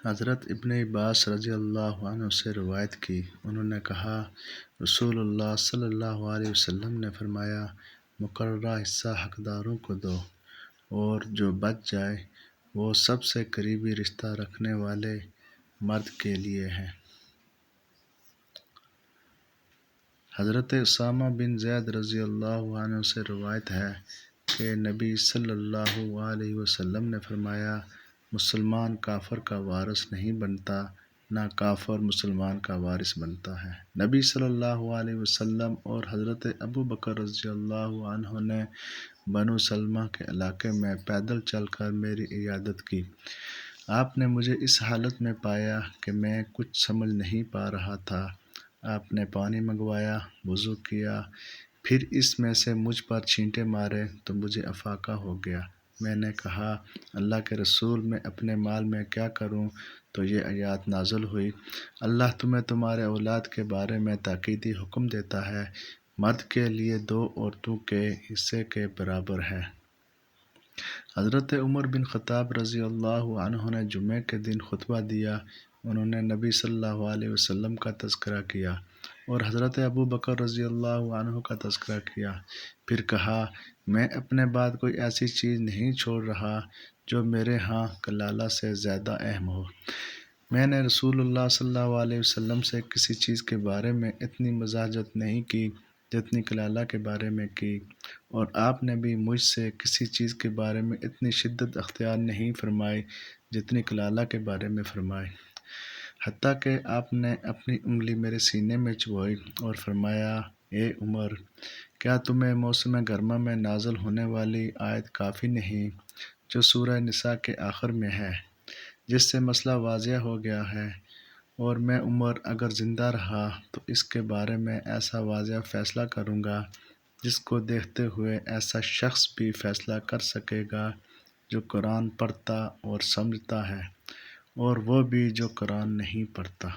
حضرت ابن عباس رضی اللہ عنہ سے روایت کی، انہوں نے کہا، رسول اللہ صلی اللہ علیہ وسلم نے فرمایا، مقررہ حصہ حقداروں کو دو، اور جو بچ جائے وہ سب سے قریبی رشتہ رکھنے والے مرد کے لیے ہے۔ حضرت اسامہ بن زید رضی اللہ عنہ سے روایت ہے کہ نبی صلی اللہ علیہ وسلم نے فرمایا، مسلمان کافر کا وارث نہیں بنتا، نہ کافر مسلمان کا وارث بنتا ہے۔ نبی صلی اللہ علیہ وسلم اور حضرت ابوبکر رضی اللہ عنہ نے بنو سلمہ کے علاقے میں پیدل چل کر میری عیادت کی۔ آپ نے مجھے اس حالت میں پایا کہ میں کچھ سمجھ نہیں پا رہا تھا۔ آپ نے پانی منگوایا، وضو کیا، پھر اس میں سے مجھ پر چھینٹے مارے تو مجھے افاقہ ہو گیا۔ میں نے کہا، اللہ کے رسول، میں اپنے مال میں کیا کروں؟ تو یہ آیات نازل ہوئی، اللہ تمہیں تمہارے اولاد کے بارے میں تاکیدی حکم دیتا ہے، مرد کے لیے دو عورتوں کے حصے کے برابر ہے۔ حضرت عمر بن خطاب رضی اللہ عنہ نے جمعے کے دن خطبہ دیا۔ انہوں نے نبی صلی اللہ علیہ وسلم کا تذکرہ کیا اور حضرت ابوبکر رضی اللہ عنہ کا تذکرہ کیا۔ پھر کہا، میں اپنے بعد کوئی ایسی چیز نہیں چھوڑ رہا جو میرے ہاں کلالہ سے زیادہ اہم ہو۔ میں نے رسول اللہ صلی اللہ علیہ وسلم سے کسی چیز کے بارے میں اتنی مزاحمت نہیں کی جتنی کلالہ کے بارے میں کی، اور آپ نے بھی مجھ سے کسی چیز کے بارے میں اتنی شدت اختیار نہیں فرمائی جتنی کلالہ کے بارے میں فرمائی۔ حتیٰ کہ آپ نے اپنی انگلی میرے سینے میں چبھوئی اور فرمایا، اے عمر، کیا تمہیں موسم گرما میں نازل ہونے والی آیت کافی نہیں جو سورہ نساء کے آخر میں ہے، جس سے مسئلہ واضح ہو گیا ہے؟ اور میں عمر اگر زندہ رہا تو اس کے بارے میں ایسا واضح فیصلہ کروں گا جس کو دیکھتے ہوئے ایسا شخص بھی فیصلہ کر سکے گا جو قرآن پڑھتا اور سمجھتا ہے، اور وہ بھی جو قرآن نہیں پڑھتا۔